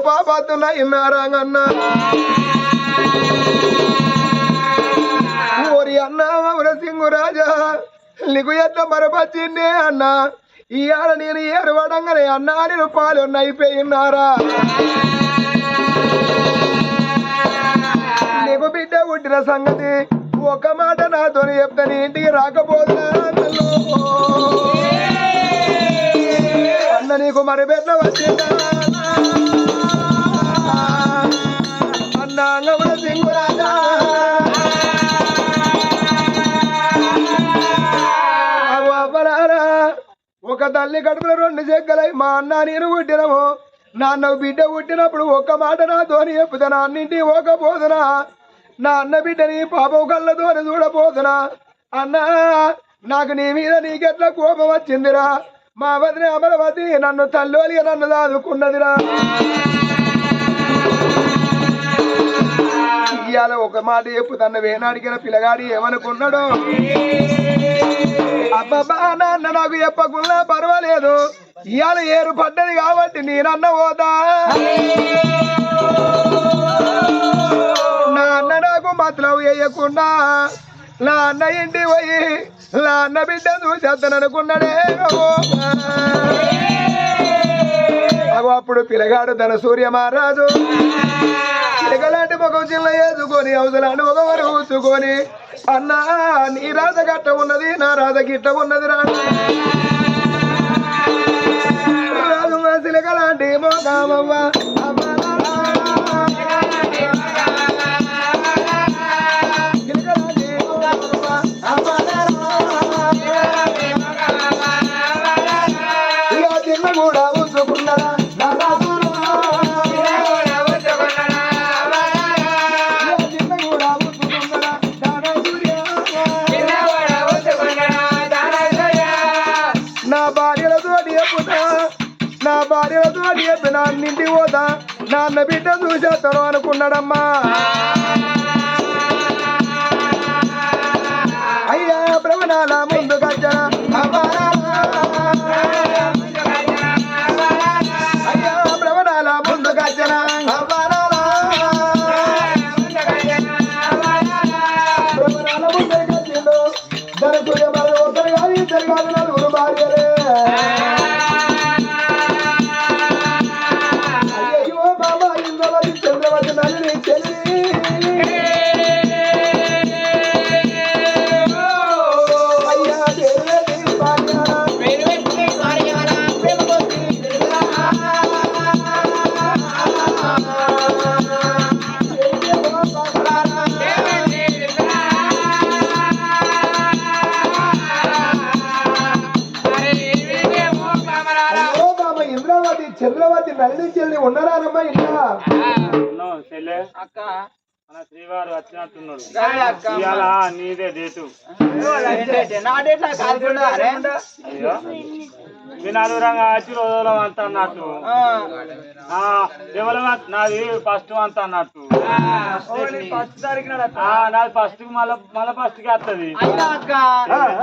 పాపాతున్నా ఇన్నారాంగన్న ఓరి అన్న సింగు రాజా నీకు ఎట్లా మరపచ్చిందే అన్న ఇవాళ నేను ఏరువడంగానే అన్నా నేను పాలు అయిపోయినారా నీకు బిడ్డ పుట్టిన సంగతి ఒక మాట నాతో చెప్తే నీ ఇంటికి రాకపోతున్నా అన్న నీకు మరి బిడ్డ వచ్చిందా అన్న అంగముల సింగురాజా ఒక తల్లి కడుపులో రెండు చెక్కలై మా అన్న నేను పుట్టినము నాన్న బిడ్డ పుట్టినప్పుడు ఒక్క మాట నాతోని చెప్పుతున్నా అన్నింటి పోకపోతున్నా నా అన్న బిడ్డని పాపం కళ్ళతోని చూడపోతున్నా అన్నా నాకు నీ మీద నీకెట్లా కోపం వచ్చిందిరా మా వదిన అమరవతి నన్ను తల్లోలిగా నన్ను దాదుకున్నదిరా ఇవాళ ఒక మాట చెప్పు తన వేనాడికిన పిల్లగాడి ఏమనుకున్నాడు అబ్బబ్బా నాన్న నాకు చెప్పకున్నా పర్వాలేదు ఇవాళ ఏరు పడ్డది కాబట్టి నేనన్న పోతా నా అన్న నాకు మతలవు వేయకుండా నా అన్న ఇంటి పోయి నా అన్న బిడ్డ చూసేద్దాను అనుకున్నాడే అప్పుడు పిల్లగాడు తన సూర్య మహారాజు పిలగలాంటి ముఖం చిన్న వేసుకొని అవసలాంటి ఒకవరు ఊచుకొని అన్నా నీ రాధ గట్ట ఉన్నది నా రాధ గిట్ట ఉన్నది రాజు సిలగలాంటి మోకామవ్వ చిన్న కూడా ఉంచుకున్నదా నా భార్యతో చెప్పి నాన్నింటి పోతా నాన్న బిడ్డ చూసేస్తాను అనుకున్నాడమ్మా అయ్యా ప్రవణాల ముందు గజ్జన అయ్యా ప్రవణాల ముందు గజ్జన ప్రవణాల ముందు గజ్జలు దరకుయ మన ఒకరు కాదు ఇద్దరు కాదు నలుగురు భార్యలే చంద్రవతి నల్లి చెల్లి ఉన్నారానమ్మా ఇంట్లో అక్క మన శ్రీవారు వచ్చినట్టున్నాడు నీదే డేటు నా డేట్ నాకు వినాలురంగా వచ్చి రోజులం అంత అన్నట్టు డెవలప్మెంట్ నాది ఫస్ట్ అంత అన్నట్టు ఫస్ట్ తారీఖు నాది ఫస్ట్ మళ్ళీ ఫస్ట్ కి వస్తుంది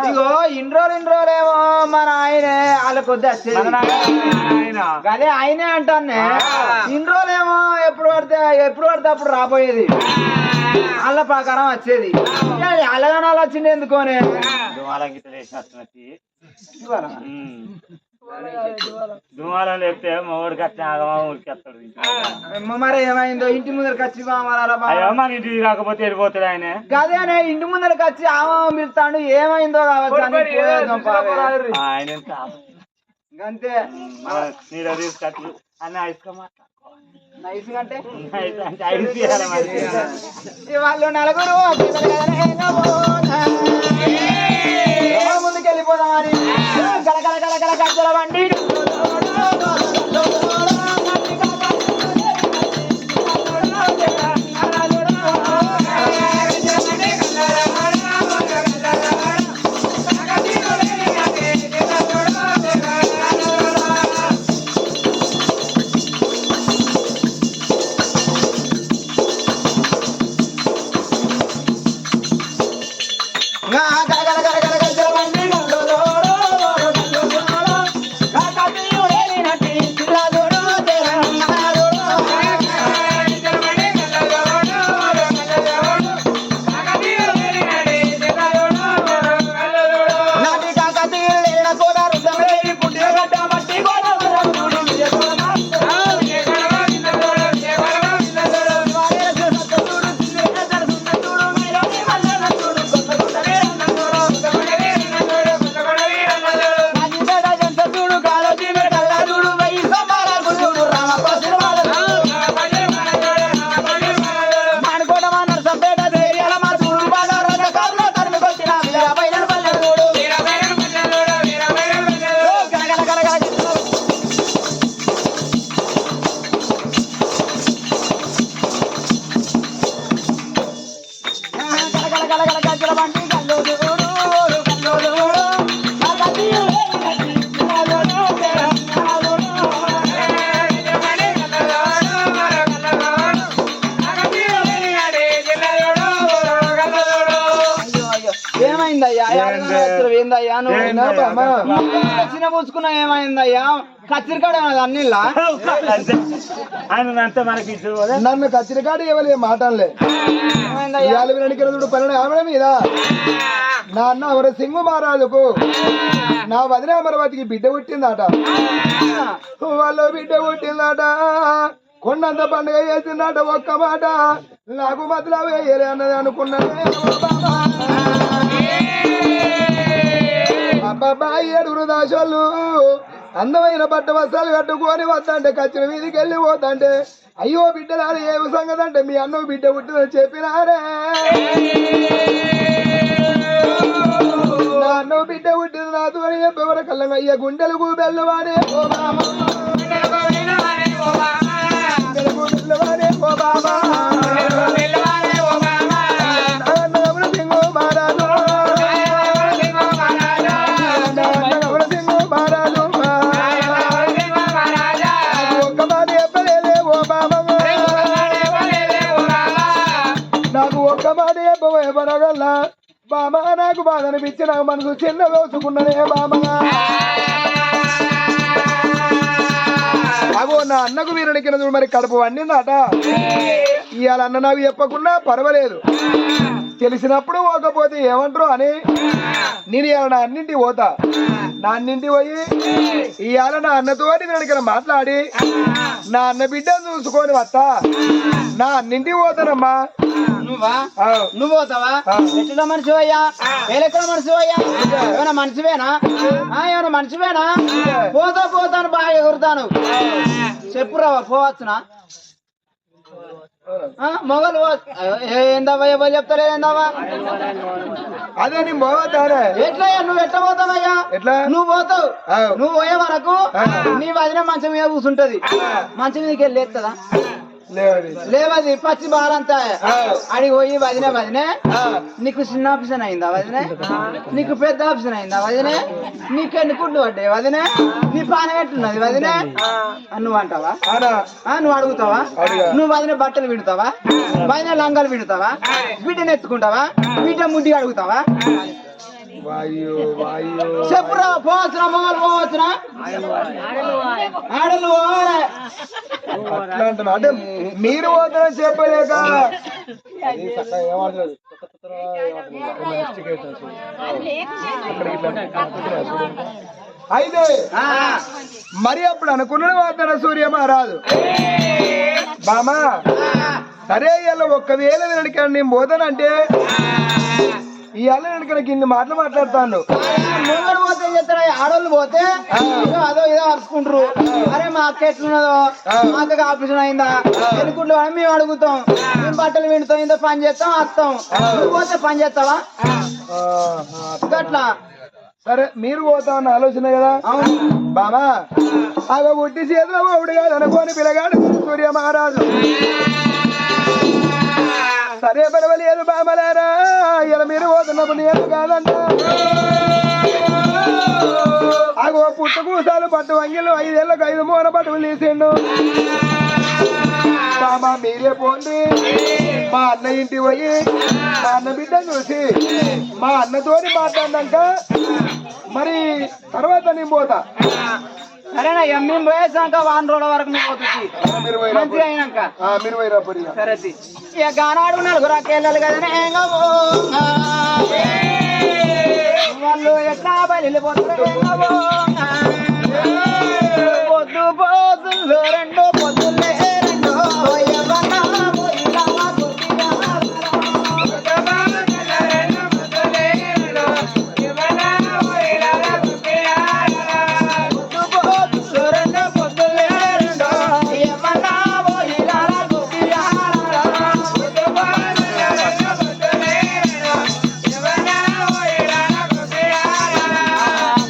ఇగో ఇన్ని రోజులేమో మన ఆయనే వాళ్ళ కొద్ది వచ్చేది అదే ఆయనే అంటాను ఇన్ని రోజులేమో ఎప్పుడు పడితే అప్పుడు రాబోయేది వాళ్ళ ప్రకారం వచ్చేది అలగనాలు వచ్చింది ఎందుకోనే దుమారం లేపితే మొగడికి వచ్చి ఆగమా ఊరికేస్తాడు మరి ఏమైందో ఇంటి ముందరికి వచ్చి మన ఇంటికి రాకపోతే వెళ్ళిపోతాడు ఆయన అదేనే ఇంటి ముందరికి వచ్చి ఆమా పిలుస్తాడు ఏమైందో కావచ్చు ఆయన అంతే నీరు తీసుకొచ్చు అని ఐస్గా నైస్ అంటే వాళ్ళు నలుగురు ముందుకు వెళ్ళిపోదామని గలగల గలగల గజ్జల బండి గలగల గజ్జల బండి కల్లో చూడు కల్లో చూడు నా కత్తియు ఏమైందయ్యా ఏందయ్యా నువ్వు చిన్న పూసుకున్నా ఏమైందయ్యా కత్తిరికాడ అన్నిలా అంతా మనకి నన్ను కత్తిరికాడు ఇవ్వలే మాటలే పన్నెండు ఆమె మీద నా అన్న అమరసింహ మహారాజుకు నా వదిన అమరవతికి బిడ్డ పుట్టిందట వాళ్ళు బిడ్డ పుట్టిందట కొండంత పండుగ చేసిందట ఒక్క మాట నాకు మధ్యలో వేయలే అన్నది అనుకున్నానే అబ్బాబా 7 దాసోళ్ళు అందమైన పట్ట వస్త్రాలు కట్టుకొని వద్దంటే కచ్చిన వీధికి వెళ్ళి పోతంటే అయ్యో బిడ్డలారు ఏమి సంగతి అంటే మీ అన్న బిడ్డ పుట్టిందని చెప్పినారే నా అన్న బిడ్డ పుట్టింది నాతో అని చెప్పేవారు కళ్ళం అయ్యా గుండెలకు బెల్లవానే ఓ బాబా ఓ బాబా బామా నాకు బాధ అనిపించి నాకు మనసు చిన్న వేసుకున్నదే బామా అగో నా అన్నకు వీరనికిన మరి కడుపు వండిందట ఇవాళ అన్న నాకు చెప్పకుండా పర్వాలేదు తెలిసినప్పుడు పోకపోతే ఏమంటారు అని నేను ఇవాళ నా అన్నింటి పోతా నా అన్నింటి పోయి ఇవాళ నా అన్నతో వీరనికిన మాట్లాడి నా అన్న బిడ్డను చూసుకొని వస్తా నా అన్నింటి పోతానమ్మా నువ్వు పోతావా ఎట్లా మనిషి అయ్యా ఎక్కడ మనిషి అయ్యా ఏమైనా మనిషివేనా ఏమైనా మనిషివేనా పోతాను బాగా ఎగురుతాను చెప్పురావా పోవచ్చునా మొగలు ఏందవ్వా ఎవరు చెప్తారు ఏందవ్వా అదే నీ పోతానే ఎట్లా నువ్వు ఎట్లా పోతావయ్యా ఎట్లా నువ్వు పోతావు నువ్వు పోయే వరకు నీ వదిన మంచం మీద కూర్చుంటది మంచం మీదకి వెళ్ళి ఎత్తదా లేవది పచ్చి బాలంతా అడిగి పోయి వదినే నీకు చిన్న ఆప్షన్ అయిందా వదినే నీకు పెద్ద ఆప్షన్ అయిందా వదినే నీకు ఎన్ని కుళ్ళు పడ్డాయి వదినే నీ పానం ఎట్లున్నది వదినే నువ్వు అంటావా నువ్వు అడుగుతావా నువ్వు వదిన బట్టలు విడుతావా వదిన లంగాలు విడుతావా బిడ్డను ఎత్తుకుంటావా బిడ్డ ముడ్డి అడుగుతావా చెప్పురా పోవచ్చునా మొగలు పోవచ్చునా ఆడలు అట్లా అంటున్నా అంటే మీరు పోతారని చెప్పలేక అయితే మరి అప్పుడు అనుకున్నాడు పోతాడు సూర్య మహారాజు బామా సరే ఇలా ఒక్కవేళ వెనక నేను పోతానంటే ఇవాళ వెనక ఇన్ని మాటలు మాట్లాడతాను ముంగడు పోతే ఏం చేస్తాడు ఆడోళ్ళు పోతే అదో ఇదో అరుచుకుంటారు అరే మా అక్క ఎట్లున్నదో మా అక్కకి ఆపరేషన్ అయిందా ఎన్నుకుంటూ అని మేము అడుగుతాం మేము బట్టలు వింటాం ఇంత పని చేస్తాం వస్తాం నువ్వు పోతే పని చేస్తావా అట్లా సరే మీరు పోతామన్న ఆలోచన కదా బామా అవి ఉట్టి చేతిలో ఒకడు కాదు అనుకోని పిల్లగాడు సూర్య మహారాజు సరే పర్వాలేదు బామలారా ఇలా మీరు పోతున్నప్పుడు నేను కాదంట అగో పుట్టకూసాలు పట్టు వంగిలు 5 ఏళ్ళకు 5 మూన పట్టుకులు తీసిండు బామా మీరే పోండి మా అన్న ఇంటి పోయి మా అన్న బిడ్డ చూసి మా అన్నతోని మాట్లాడినాక మరి తర్వాత నేను పోతా సరేనా మేము పోయేసాక 1 రోజుల వరకు నువ్వు పోతుంది మంచిగా అయినాక మీరు పోయినప్పుడు సరే ఇక గానాడు 4 అక్కెళ్ళాలి కదా వాళ్ళు ఎట్లా బయలుపోతారు పొద్దు పోతుల్లో 2 పొద్దులే 2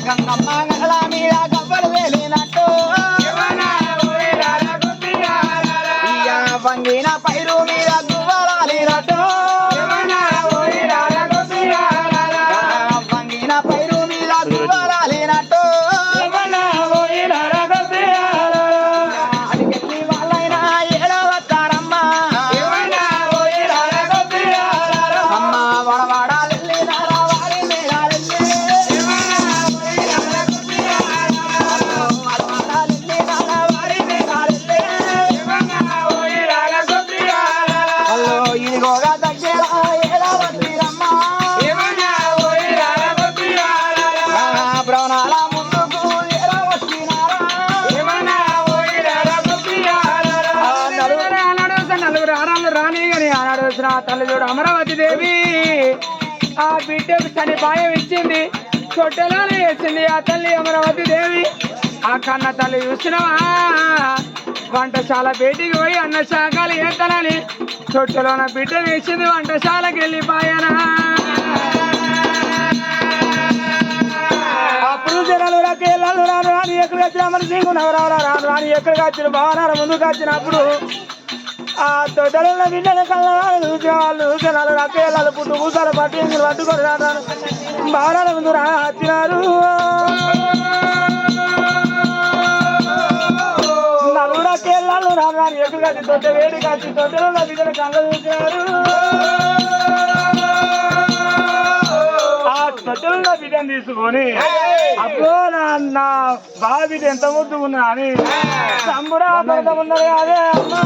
గంగమ్మ గల మీద గబ్బలు వేలినట్టు ఆ బిడ్డకు చనిపాయం ఇచ్చింది, తొట్టెలోనే వేసింది ఆ తల్లి అమరావతి దేవి. ఆ కన్న తల్లి చూసినవా వంటశాల బయటికి పోయి అన్న శాఖలు ఏతనని తొట్టెలోన బిడ్డ వేసింది, వంటశాలకి వెళ్ళిపోయానా. అప్పుడు జనాలు రకేళ్ళు రాను రాని ఎక్కడికి వచ్చిన మన సింగు నగరాలు రాను రాని ఎక్కడికి వచ్చిన భవనాల ముందుకు వచ్చినప్పుడు ఆ తొట్టెల బిడ్డల కళ్ళ చూసేవాళ్ళు జనాలు రకేళ్ళు పుట్టు కూసాలు పట్టి పట్టుకొని రాను భవనాల ముందు వచ్చినారు. నలుగురకేళ్ళు రాను రాని ఎక్కడికి వచ్చి తొట్టె వేడికి వచ్చి తొట్టెల బిడ్డల కళ్ళ చూసారు. తొట్టెల బిడ్డను తీసుకొని అప్పుడు నా బాగా బిడ్డ ఎంత ముద్దు ఉన్నా అని సంబురాపడతా ఉన్నది అదే అమ్మా.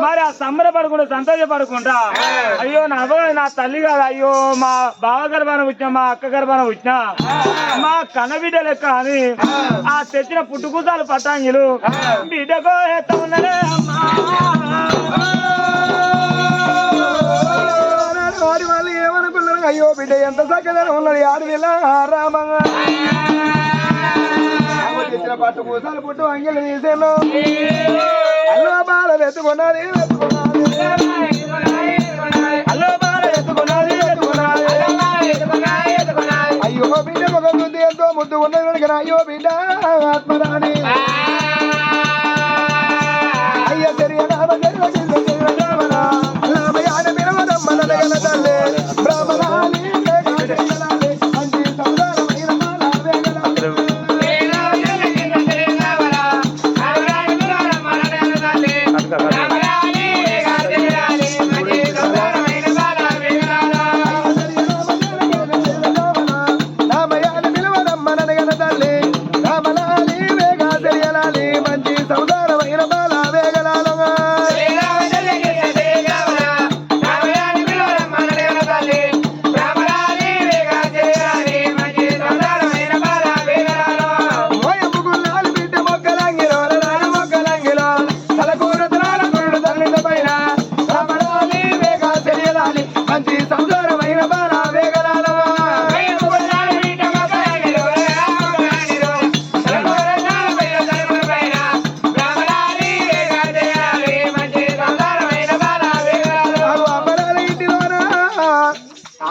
మరి ఆ సంబరపడకుండా సంతోషపడకుండా అయ్యో నా తల్లి కాదు, అయ్యో మా బావ గర్భాన వచ్చినా మా అక్క గర్భాన వచ్చినా మా కన్నబిడ్డ లెక్క అని ఆ తెచ్చిన పుట్టుకూసాలు పటాంగిలు బిడ్డకో ఎత్త ఉన్నదే అమ్మా. వారి వాళ్ళు ఏమనుకున్నారు, అయ్యో బిడ్డ ఎంత చక్కగా ఉన్నది ఆడవిల్ల రామంగా తెచ్చిన పట్టు కూసాలు పుట్టు అంగిలు తీసేను అల్లో బాల ఎత్తుకున్నది అల్లో బాల ఎత్తుకున్నది అయ్యో బిడ్డ ఒక బుద్ధి ఎంతో ముద్దు ఉన్నది కనుక అయ్యో బిడ్డ ఆత్మరాని అయ్యో తెరియ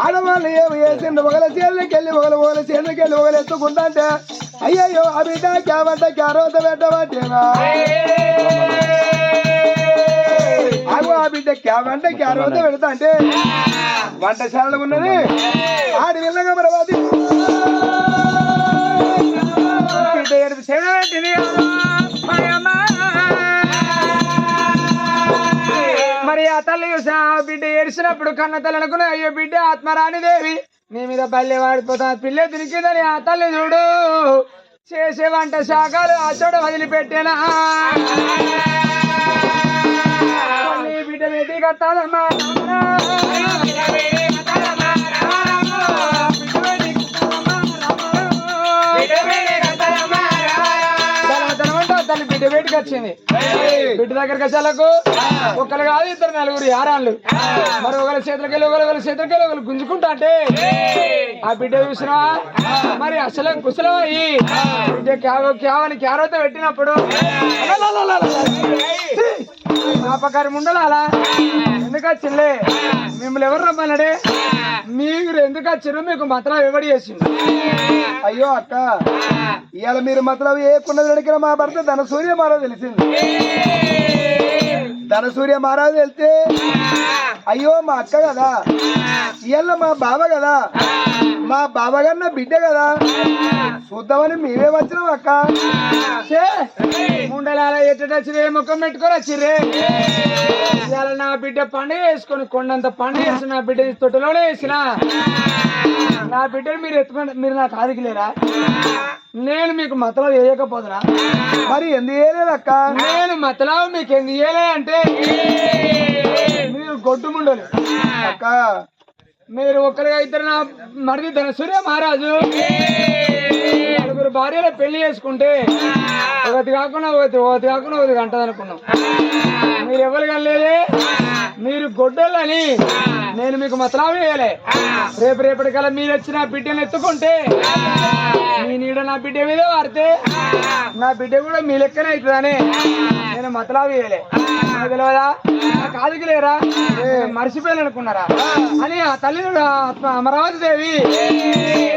ఆడవాళ్ళు ఏమి చేసిండు ఒకళ్ళ చేతులకి వెళ్ళి ఒకళ్ళ చేతులకి వెళ్ళి ఒకళ్ళు ఎత్తుకుంటా అంటే అయ్యయ్యో ఆ బిడ్డ క్యామంట క్యారోత పెట్టబట్టేనా అగో ఆ బిడ్డ క్యామంట క్యారోత పెడతా అంటే వంటశాలలో ఉన్నది ఆడి వెళ్ళగా మరవాది బిడ్డ ఏడుపు చేయబెట్టింది. మరి ఆ తల్లి బిడ్డ ఏడిసినప్పుడు కన్న తల్లి అనుకున్నా అయ్యో బిడ్డ ఆత్మరాణి దేవి నీ మీద బల్లె వాడిపోతా పిల్లే తిరిగిందని ఆ తల్లి చూడు చేసే వంట శాఖలు ఆ చోట వదిలిపెట్టేనా బిడ్డ బేటీ కట్టాలమ్మా తల్లి బిడ్డ బయటకు వచ్చింది. బిడ్డ దగ్గరికి వచ్చేలకు ఒక్కరు కాదు ఇద్దరు నలుగురు యారాళ్ళు మరి ఒకరి చేతులకి వెళ్ళి ఒకరి చేతులకి వెళ్ళి ఒకరు గుంజుకుంటా అంటే ఆ బిడ్డ చూసినా మరి అసలు కుశలమయ్యి బిడ్డ క్యావని క్యారోతో పెట్టినప్పుడు పాపకారి ముండలు అలా ఎందుకు వచ్చిండే మిమ్మల్ని ఎవరు రమ్మన్నాడే మీరు ఎందుకు వచ్చారు మీకు మతలం ఎవడు చేసిండు. అయ్యో అక్క ఇవాళ మీరు మతలం ఏకున్నది అడిగిన మా భర్త ధనసూర్య మహారాజు తెలిసింది. ధనసూర్య మహారాజు వెళ్తే అయ్యో మా అక్క కదా ఇవాళ మా బావ కదా మా బావగన్న బిడ్డ కదా చూద్దామని మేమే వచ్చినాం అక్క. ముండలాల ఎట్టొచ్చిరే ముఖం పెట్టుకొని వచ్చిర్రే ఇవాళ నా బిడ్డ పండుగ వేసుకొని కొండంత పండుగ వేసి నా బిడ్డ తొట్టలోనే వేసిన నా బిడ్డను మీరు ఎత్తుకుంటే మీరు నాకు ఆదికిలేరా నేను మీకు మతలో వేయకపోదునా మరి ఎందుకు వేయలేదు అక్క నేను మతలో మీకు ఎందుకు వేయలేదు అంటే మీరు గొడ్డు ముండలు అక్క మీరు ఒక్కరిగా ఇద్దరు నా మరిది ధనసూర్య మహారాజు నలుగురు భార్యలో పెళ్లి చేసుకుంటే ఒకటి కాకుండా ఒకటి అంటది అనుకున్నాం. మీరు ఎవరు కనలేదే మీరు గొడ్డోళ్ళని నేను మీకు మతలాభం వేయలే. రేపటికల్లా మీరు వచ్చిన బిడ్డను ఎత్తుకుంటే మీ నీడ నా బిడ్డ మీద వారితే నా బిడ్డ కూడా మీ లెక్కనే అవుతుందని నేను మతలాభం వేయలే. తెలియదా కాదుకి లేరా మర్చిపోయాను అనుకున్నారా అని ఆ తల్లి అమరావతి దేవి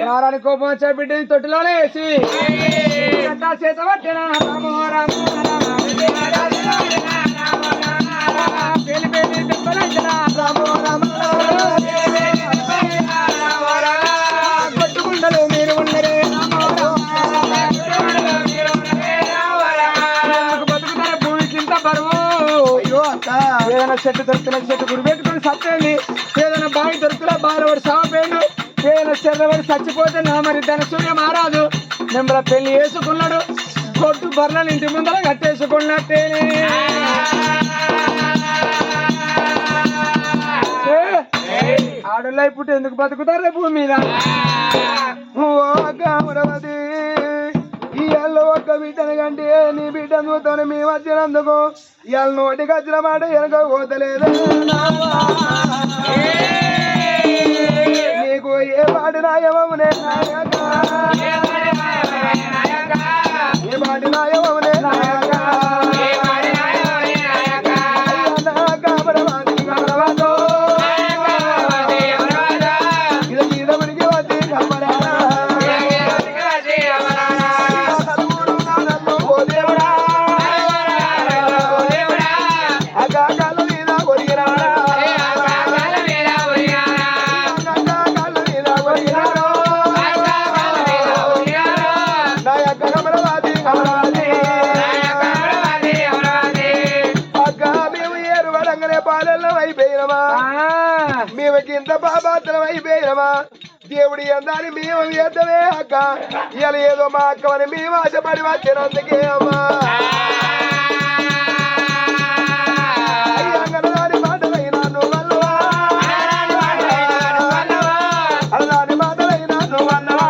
రారాని కోపం వచ్చే బిడ్డని తొట్టిలోనే వేసి చేత పట్టిన కొట్టుకుండలు మీరు ఉన్నరే బతుకుతారు భూమికి ఇంత బరువు. ఏదైనా చెట్టు దొరుకుతున్న చెట్టు గురి పెట్టుకుని సత్యండి, ఏదైనా బావి దొరుకుతున్నా బాధపడి సాగిపోయాడు, ఏదైనా చెర్రబడి చచ్చిపోతే నా మరి దాని సూర్య మారాదు. నెంబర పెళ్లి వేసుకున్నాడు, కొట్టు బర్లను ఇంటి ముందర కట్టేసుకున్నట్టేనే. ఆడోళ్ళు ఇప్పుడు ఎందుకు బతుకుతారు భూమి మీద? అమరావతి ఇవాళ ఒక్క బిడ్డను కంటే నీ బిడ్డను చూస్తాను మేము వచ్చినందుకు ఇవాళ నోటికి వచ్చిన మాట వెనక పోతలేదు. నీకు ఏ పాటి నాయమమునే నాయక, ఏ పాటి నాయమమునే నాయక. మేమకింత బాబాత్రం అయిపోయినమా దేవుడి అందాన్ని మేము చేద్దామే అక్క. ఇలా ఏదో మా అక్కమని మేము ఆశపడి వచ్చినందుకే అమ్మా. అంగనదాని మాటలైనా నువ్వన్నవా, అల్లదాని మాటలైనా నువ్వన్నవా.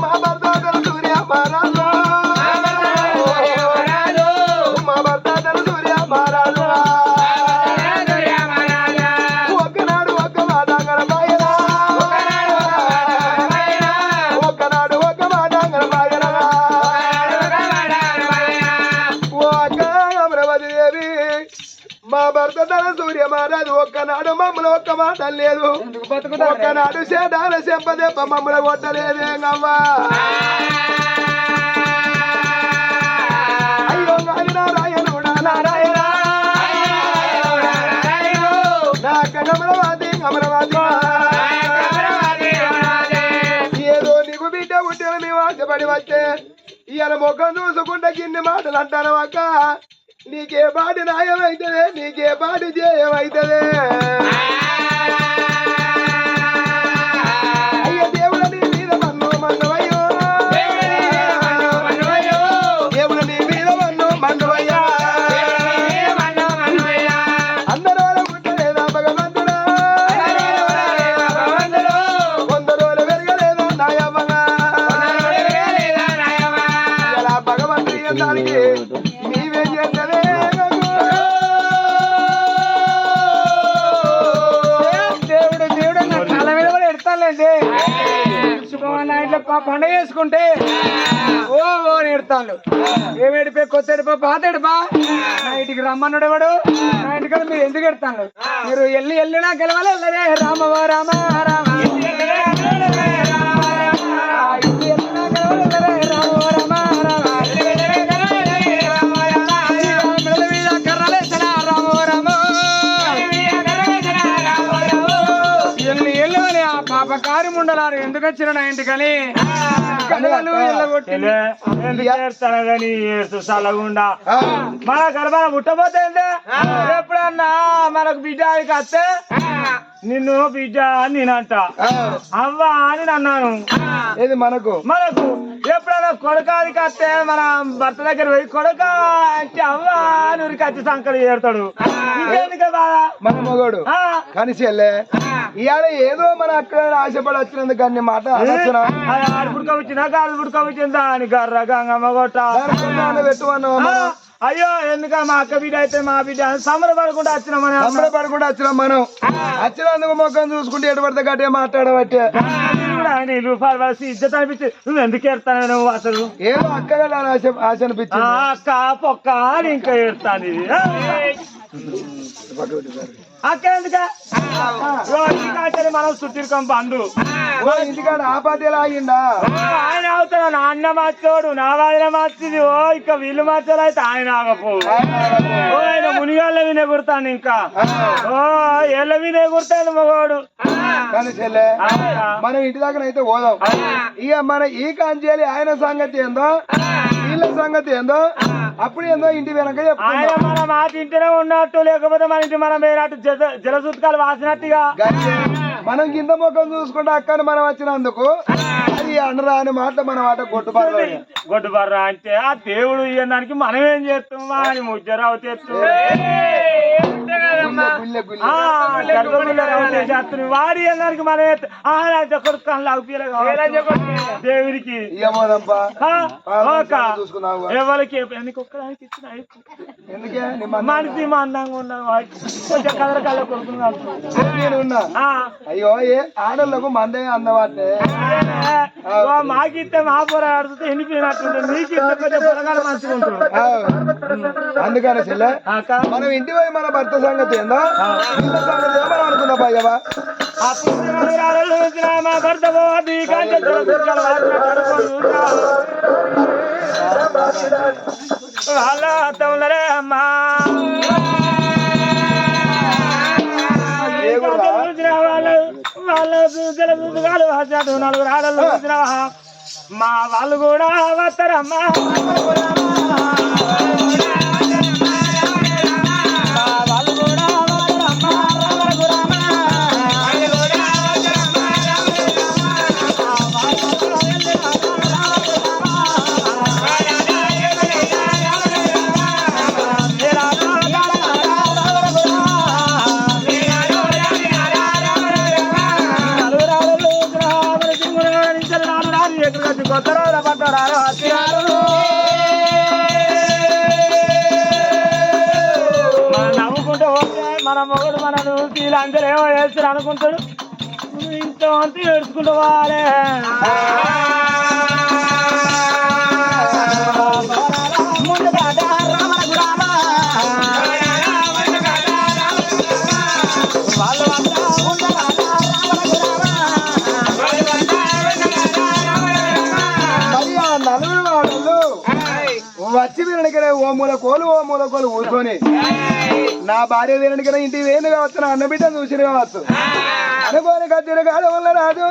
మా భర్త సూర్య మహారాజు, మా భర్త సూర్య మహారాజు. మా భర్త తన సూర్య మహారాజు ఒక్కనాడు మమ్మల్ని ఒక్క మాట లేదు, ఒక్కనాడు సేదాన చెంపదెప్ప మమ్మల్ని కొట్టలేదేంగమ్మా. అయ్యో నారాయణుడా నారాయణ, నాక అమరావతి అమరావతి. ఏదో నీకు బిడ్డ పుట్టిన మేము ఆశపడి వచ్చే ఇవాళ ముఖం చూసుకుంటే గిన్ని మాటలు అంటాను అక్క. నీకే పాటి న్యాయమైతదే, నీకే పాటి జయమైతదే. అయ్య దేవుడ నీ మీద మన్ను మన్నువయ్యో, దేవుడ నీ మీద మన్ను మన్నువయ్యా. అందరూ పుట్టలేదా భగవంతుడా, కొందరు పెరగలేదా నాయమ్మగా. ఇలా భగవంతుడి దానికి నీవేం చేస్తలే. పండుగ చేసుకుంటే ఓ నేడతాను ఏమేడిపో కొత్త ఎడిపో పాత ఎడిపా. నా ఇంటికి రమ్మన్నాడు ఎవడు, నా ఇంటికి మీరు ఎందుకు ఎడతాను? మీరు ఎల్లినా గెలవాలి వెళ్ళరే రామవా రామ రామ, పాపకారి ముండలారు ఎందుకు వచ్చిన నా ఇంటికని చల్లగుండా మన గర్భాల పుట్టబోతే ఎప్పుడన్నా మనకు బిడ్డ వస్తే నిన్ను బిడ్డ అని నేనంట, అవ్వా అని అన్నాను. ఇది మనకు ఎప్పుడైనా కొడకాదికి వస్తే మన భర్త దగ్గర పోయి కొడక అంటే అవ్వా అని ఉరికి వచ్చి సంకలు చేరుతాడు. ఇంకెందుకు బాధ మన మొగోడు కానీ చెల్లె ఇవాళ ఏదో మన అక్కడ ఆశపడి వచ్చినందుకు అన్ని మాట ఆడు పుడుక వచ్చినా కాదు పుడుక వచ్చిందా అని గర్ర గంగమ్మ కొట్ట పెట్టుకున్నావు. అయ్యో ఎందుక మా అక్క బిడ్డ అయితే మా బిడ్డ సంబరపడకుండా వచ్చినాం మనం సంబరపడకుండా వచ్చినాం మనం వచ్చినందుకు మొక్కం చూసుకుంటే ఎటు పడితే గట్టిగా మాట్లాడబట్టే రూపాయలు వలసి ఇజ్జత్ అనిపించి నువ్వు ఎందుకు ఏడతాను నువ్వు అసలు ఏదో అక్కగా ఆశ అనిపించింది అక్క పొక్క అని ఇంకా ఏడతాను అక్క ఎందుక మనం చుట్టిరుకం పండు ఇంటికాడ ఆ పార్టీలో ఆగిండా ఆయన అవుతాడు నా అన్న మార్చోడు నా వాదిన మార్చింది ఓ ఇక వీళ్ళు మార్చాలి అయితే ఆయన ఆగపో ఓ ఆయన మునిగాళ్ళ వినే కుడతాను ఇంకా ఓ ఏళ్ళ వినే కుడతాడు మగవాడు కానీ చెల్లె మనం ఇంటి దగ్గర అయితే పోదాం ఇక మన ఈ కాంచేయాలి ఆయన సంగతి ఏందో వీళ్ళ సంగతి ఏందో అప్పుడు ఏందో ఇంటి వెనక ఆయన మన మాట ఇంటినే ఉన్నట్టు లేకపోతే మన ఇంటి మనం వేరేట్టు జలసూత్కాలు వాసినట్టుగా మనం కింద ముఖం చూసుకుంటే అక్కడ మనం వచ్చినందుకు అది అనరా అని మాట మన మాట గొడ్డుబర్రా అంటే ఆ దేవుడు ఇయ్యడానికి మనం ఏం చేస్తాం అని ముజ్జరావు చేస్తాం వాడి అన్నానికి మనం దేవుడికి ఎవరికి ఒక్కదానికి ఇచ్చిన మనిషి మా అందంగా ఉన్నాం కొంచెం కలర్ కలర్ కొడుకున్నా అయ్యో ఏ ఆడలకు మందే అందవాటే మాకిస్తే మా పొర ఆడుతుంటే ఎండిపోయినట్టుంటే నీకు కొంచెం పొరగాలు మంచిగా ఉంటుంది అందుకనే చెల్లె మనం ఇంటి పోయి మన భర్త సంగతి ఏందో సంగతి ఏమని అనుకుందా భయ్యవా మా భర్త వాళ్ళ తమ్ములరే అమ్మా వాళ్ళ జలసూతుగాలు నలుగురు ఆడలు చూసినావా మా వాళ్ళు కూడా వస్తారమ్మా నవ్వుకుంటూ పోతే మన మొగుడు మనను వీళ్ళందరూ ఏమో చేస్తారు అనుకుంటాడు ఇంతమంది ఏడ్చుకుంటూ పోవాలి వచ్చి వినడికనే ఓ మూల కోలు కూర్చొని నా భార్య వినడికనే ఇంటికి వేలు కావచ్చు నా అన్న బిడ్డ చూసి కావచ్చు అనుకోని కత్తిన కాడ వల్ల రాజు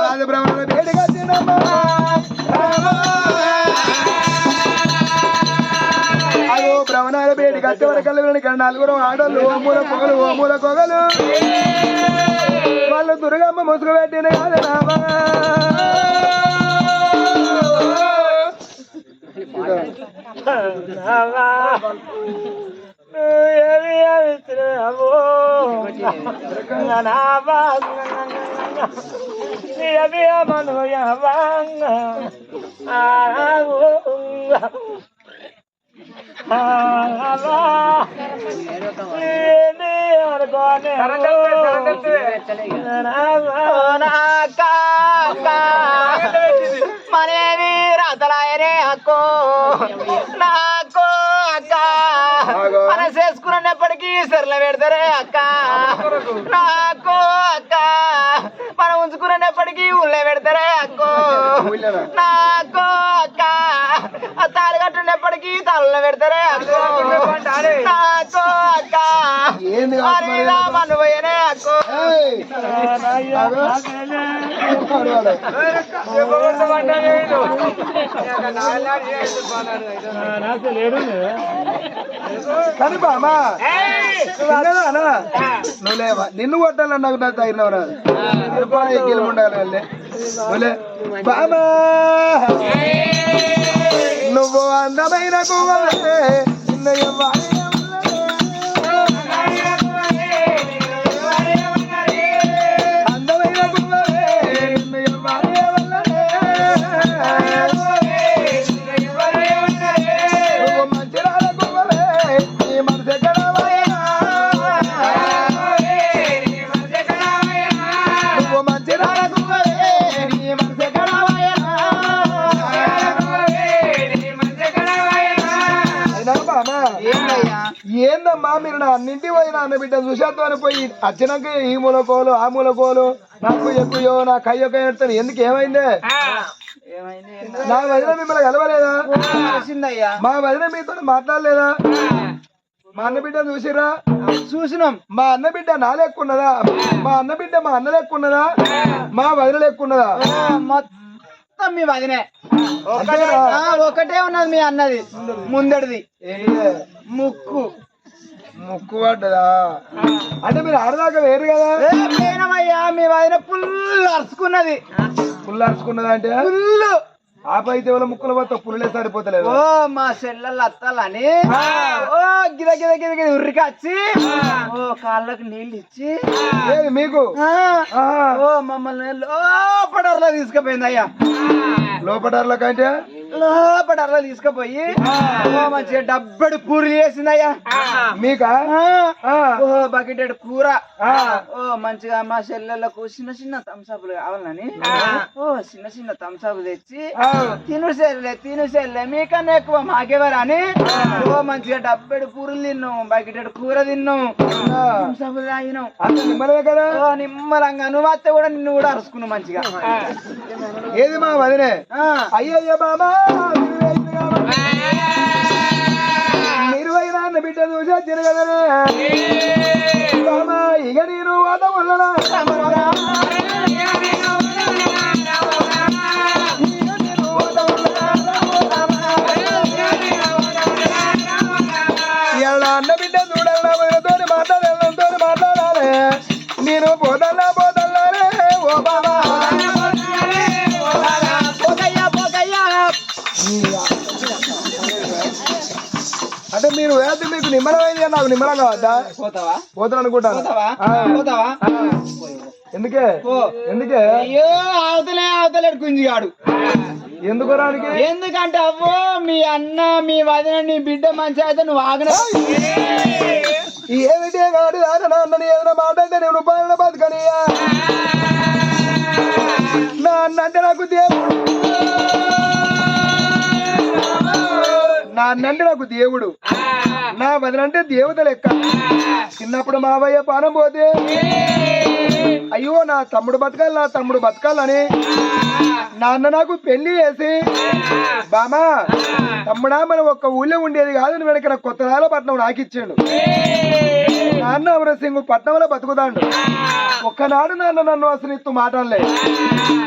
రాజబ్రహ్మణ వేడి కత్తినమ్మా అదో బ్రహ్మణాల వేడి కత్తి వరకల్లా వినడిక నలుగురు ఆడోళ్ళు ఓ మూల కొగలు వాళ్ళు దుర్గమ్మ ముసుగు పెట్టిన కాదు రామా మనేవి రాతలాయరే అక్కో నాకు అక్క మన చేసుకున్నప్పటికీ సెర్ల పెడతారే అక్క నాకు అక్క మనం ఉంచుకున్నప్పటికీ ఉల్లే పెడతారే అక్కో నాకు అక్క ఆ తాళి కట్టున్నప్పటికీ తల్ల పెడతారే అక్కో నాకు అక్క మనవయ్యనే అక్కో కానీ బామా నువ్వు లేవా నిన్ను కొట్టాలని నాకు నాకు తగినవరా గెలుపుండాలి బామా నువ్వు అందమైన కువ్వే అందమైన కువ్వే ఏందయ్యా ఏందమ్మా మీరు నా అన్నింటి పోయి నా అన్న బిడ్డ చూసేద్దామని పోయి వచ్చినాక ఈ మూలకోలు ఆ మూలకోలు నాకు ఎక్కువయో నా కయ్యొక్క ఎడతాను ఎందుకు ఏమైంది ఏమైంది నా వదిన మిమ్మల్ని కలవలేదా తెలిసిందయ్యా మా వదిన మీతో మాట్లాడలేదా మా అన్న బిడ్డ చూసిరా చూసినాం మా అన్న బిడ్డ నా లెక్కున్నదా మా అన్న బిడ్డ మా అన్న లెక్కున్నదా మా వదిన లెక్కున్నదా మొత్తం మీ వదినే అంతేనా? ఒకటే ఉన్నది మీ అన్నది ముందడిది ముక్కు ముక్కు పడ్డదా అంటే మీరు ఆడదాకా వేరు కదా పోయినమయ్యా మీ వదిన పుల్ అరుచుకున్నది పుల్లు అరుచుకున్నదా అంటే పుల్లు ఆపైతే వాళ్ళ ముక్కుల పోతా పుల్లే సరిపోతలేదు ఓ మా చెల్లెళ్ళు అత్తాలని ఓ గిద గిద గిద గిద ఉరికొచ్చి ఓ కాళ్ళకు నీళ్ళు ఇచ్చి ఏది మీకు ఓ మమ్మల్ని లోపడర్లో తీసుకుపోయింది అయ్యా లోపటార్ల కంటే లోపడర్లో తీసుకుపోయి ఓ మంచిగా డబ్బడు పూరి చేసింది అయ్యా మీకా ఓ బకెటెడ్ కూర ఓ మంచిగా మా చెల్లెళ్ళకు చిన్న చిన్న తంసాపులు కావాలని ఓ చిన్న చిన్న తంసాపు తెచ్చి తిను సెల్లే మీకన్నా ఎక్కువ మాకెవరు అని ఓ మంచిగా డబ్బెడు పూరులు తిన్నాం బకెటెడ్ కూర తిన్నాం తంసాపులు తాగినాం అంత నిమ్మలే కదా ఓ నిమ్మలంగా నువ్వు అత్తే కూడా నిన్ను కూడా అరుచుకున్నావు మంచిగా ఏది మా వదినే అయ్యయ్య బాబా నిర్వైనా అన్న బిడ్డ చూసా తిరగదనే బాబా ఇక నేను వాద వల్ల అన్న బిడ్డ చూడాలా వదినతో మాట్లాడాలి నేను పోదల్లానే ఓ బాబా అంటే మీరు వేస్తే మీకు నిమ్మలమైంది నాకు నిమ్మలం కావద్దా పోతావా పోతాను అనుకుంటాను పోతావా ఎందుకే ఎందుకే అయ్యో అవతలేడు గుంజిగాడు ఎందుకు రానికి ఎందుకంటే అవ్వో మీ అన్న మీ వదిన నీ బిడ్డ మంచి అయితే నువ్వు ఆగన ఏమిటే కాదు అన్నని ఏదైనా మాట్లాడితే నేను రూపాయల బతకనియా నా అన్న అంటే నాకు దేవుడు నా అన్నంటే నాకు దేవుడు నా వదినంటే దేవత లెక్క చిన్నప్పుడు మావయ్య పానం పోతే అయ్యో నా తమ్ముడు బతకాలని నాన్న నాకు పెళ్లి చేసి బామా తమ్ముడా మనం ఒక్క ఊళ్ళో ఉండేది కాదు వెనక కొత్తరాల పట్నం నాకు ఇచ్చాడు నాన్న అమరసింగ్ పట్నంలో బతుకుతాడు ఒక్కనాడు నాన్న నన్ను అసలు ఇత్తు మాటలే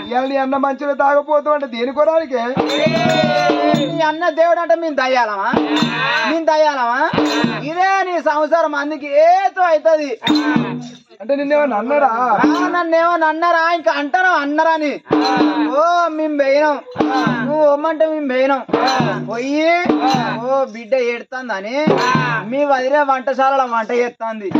ఇవాళ నీ అన్న మంచిగా తాగపోతూ అంటే దేనికోరానికే నీ అన్న దేవుడు అంటే మేము దయ్యాలమా ఇదే నీ సంసారం అందుకే ఏతో అవుతుంది అంటే నిన్నేమన్నా అన్నారా నన్నేమో అన్నారా ఇంకా అంటారా అన్నారా అని ఓ మేము పోయినాం నువ్వు ఒమ్మంటే మేము పోయినాం పోయి ఓ బిడ్డ ఏడుతుందని మీ వదిలే వంటశాలలో వంట చేస్తుంది